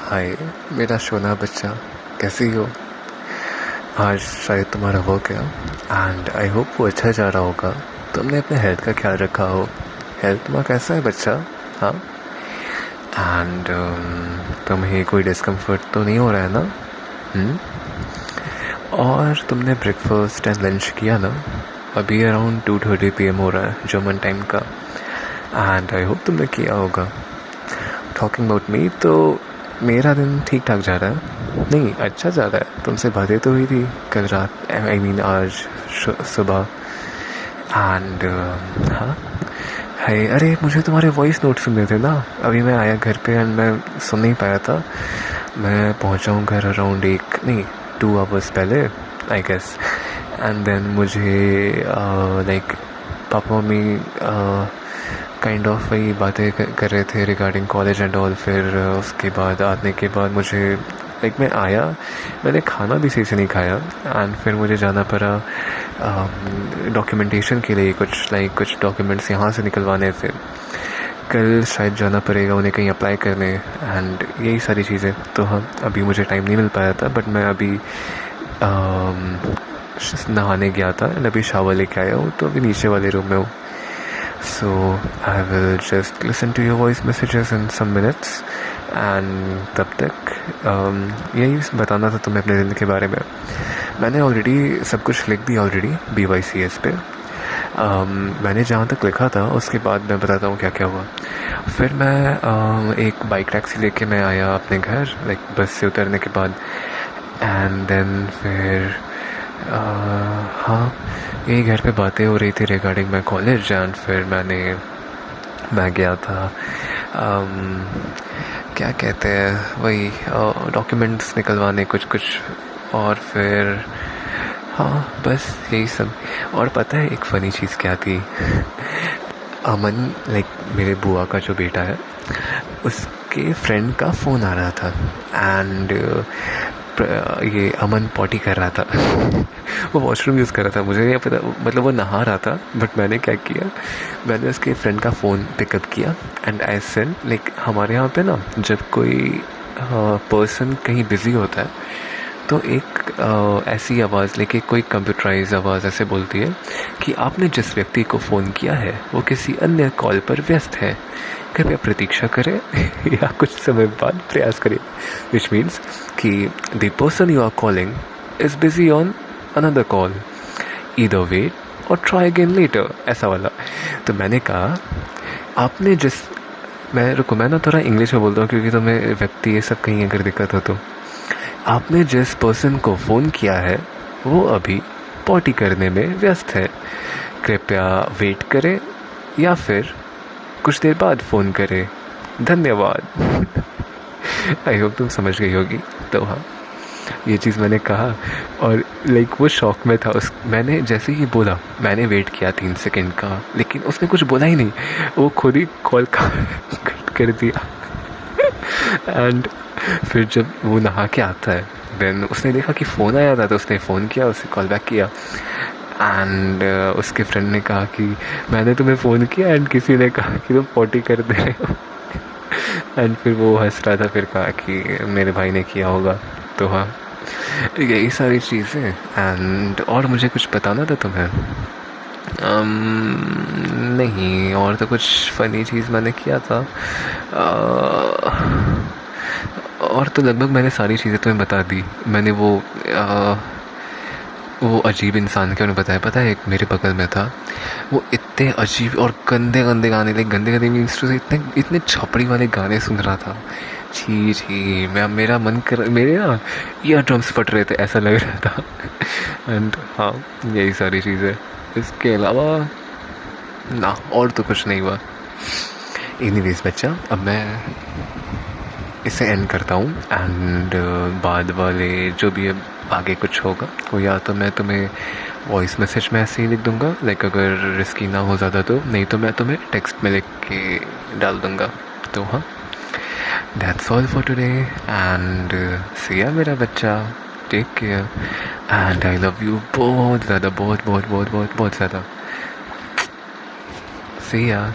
हाय मेरा सोना बच्चा, कैसी हो? आज शायद तुम्हारा हो गया एंड आई होप वो अच्छा जा रहा होगा। तुमने अपने हेल्थ का ख्याल रखा हो। हेल्थ तुम्हारा कैसा है बच्चा? हाँ। एंड तुम्हें कोई डिस्कम्फर्ट तो नहीं हो रहा है ना? और तुमने ब्रेकफास्ट एंड लंच किया ना? अभी अराउंड 2:30 PM हो रहा है जर्मन टाइम का, एंड आई होप तुमने किया होगा। टॉकिंग अबाउट मी, तो मेरा दिन ठीक ठाक जा रहा है। नहीं, अच्छा जा रहा है। तुमसे बातें तो हुई थी कल रात, आई मीन आज सुबह। एंड हाँ, है अरे मुझे तुम्हारे वॉइस नोट सुनने थे ना। अभी मैं आया घर पे एंड मैं सुन नहीं पाया था। मैं पहुंचा हूँ घर अराउंड 2 आवर्स पहले आई गेस। एंड देन मुझे like papa mummy kind of वही बातें कर रहे थे रिगार्डिंग कॉलेज एंड ऑल। फिर उसके बाद आने के बाद मुझे लाइक मैं आया, मैंने खाना भी सही से नहीं खाया एंड फिर मुझे जाना पड़ा डॉक्यूमेंटेशन के लिए। कुछ डॉक्यूमेंट्स यहाँ से निकलवाने थे। कल शायद जाना पड़ेगा उन्हें कहीं अप्लाई करने एंड यही सारी चीज़ें। तो हाँ, अभी मुझे टाइम नहीं मिल पाया था, बट मैं अभी नहाने गया था एंड अभी शावर लेके आया हूँ, तो अभी नीचे वाले रूम में हूँ। So I will just listen to your voice messages in some minutes and तब तक यही बताना था तुम्हें अपने दिन के बारे में। मैंने ऑलरेडी सब कुछ लिख दिया ऑलरेडी BYCS पे। मैंने जहाँ तक लिखा था उसके बाद मैं बताता हूँ क्या क्या हुआ। फिर मैं एक बाइक टैक्सी लेके मैं आया अपने घर, लाइक बस से उतरने के बाद। एंड देन फिर हाँ, यही घर पे बातें हो रही थी रिगार्डिंग माई कॉलेज। एंड फिर मैं गया था क्या कहते हैं वही डॉक्यूमेंट्स निकलवाने कुछ। और फिर हाँ, बस यही सब। और पता है एक फ़नी चीज़ क्या थी? अमन, लाइक मेरे बुआ का जो बेटा है, उसके फ्रेंड का फ़ोन आ रहा था एंड ये अमन पॉटी कर रहा था वो वॉशरूम यूज़ कर रहा था, मुझे नहीं पता, मतलब वो नहा रहा था। बट मैंने क्या किया, मैंने उसके फ्रेंड का फ़ोन पिकअप किया एंड आई सेंड, लाइक हमारे यहाँ पे ना जब कोई पर्सन कहीं बिज़ी होता है तो एक ऐसी आवाज़ लेके कोई कंप्यूटराइज आवाज़ ऐसे बोलती है कि आपने जिस व्यक्ति को फ़ोन किया है वो किसी अन्य कॉल पर व्यस्त है, कृपया प्रतीक्षा करें या कुछ समय बाद प्रयास करें। विच मीन्स कि the person you are calling is busy on another call, either wait और ट्राई अगेन लेटर, ऐसा वाला। तो मैंने कहा आपने जिस मैं ना थोड़ा इंग्लिश में बोलता हूँ क्योंकि तुम्हें व्यक्ति ये सब कहीं अगर दिक्कत हो तो। आपने जिस पर्सन को फ़ोन किया है वो अभी पॉटी करने में व्यस्त है, कृपया वेट करें या फिर कुछ देर बाद फ़ोन करें, धन्यवाद आई होप तुम समझ गई होगी। तो हाँ, ये चीज़ मैंने कहा और लाइक वो शॉक में था। मैंने जैसे ही बोला, मैंने वेट किया 3 सेकंड का, लेकिन उसने कुछ बोला ही नहीं, वो खुद ही कॉल का कट कर दिया एंड फिर जब वो नहा के आता है देन उसने देखा कि फ़ोन आया था, तो उसने फ़ोन किया, उससे कॉल बैक किया एंड उसके फ्रेंड ने कहा कि मैंने तुम्हें फ़ोन किया एंड किसी ने कहा कि तुम पॉटी कर दे रहे हो एंड फिर वो हंस रहा था, फिर कहा कि मेरे भाई ने किया होगा। तो हाँ, यही सारी चीज़ें। एंड और मुझे कुछ बताना था तुम्हें? नहीं, और तो कुछ फ़नी चीज़ मैंने किया था। और तो लगभग मैंने सारी चीज़ें तुम्हें बता दी। मैंने वो अजीब इंसान के उन्हें बताया। पता है एक मेरे बगल में था, वो इतने अजीब और गंदे गंदे गाने, लाइक गंदे मीन्स टू से इतने छपड़ी वाले गाने सुन रहा था। छी मेरा मन कर, मेरे ना ईयर ड्रम्स फट रहे थे, ऐसा लग रहा था एंड हाँ, यही सारी चीज़ें। इसके अलावा ना और तो कुछ नहीं हुआ। एनीवेज बच्चा, अब मैं इसे एंड करता हूँ एंड बाद वाले जो भी अब आगे कुछ होगा वो या तो मैं तुम्हें वॉइस मैसेज में ऐसे ही लिख दूँगा, लाइक अगर रिस्की ना हो ज़्यादा तो, नहीं तो मैं तुम्हें टेक्स्ट में लिख के डाल दूँगा। तो हाँ, that's all for today and see ya मेरा बच्चा, take care and I love you बहुत ज़्यादा, बहुत ज़्यादा। सी या।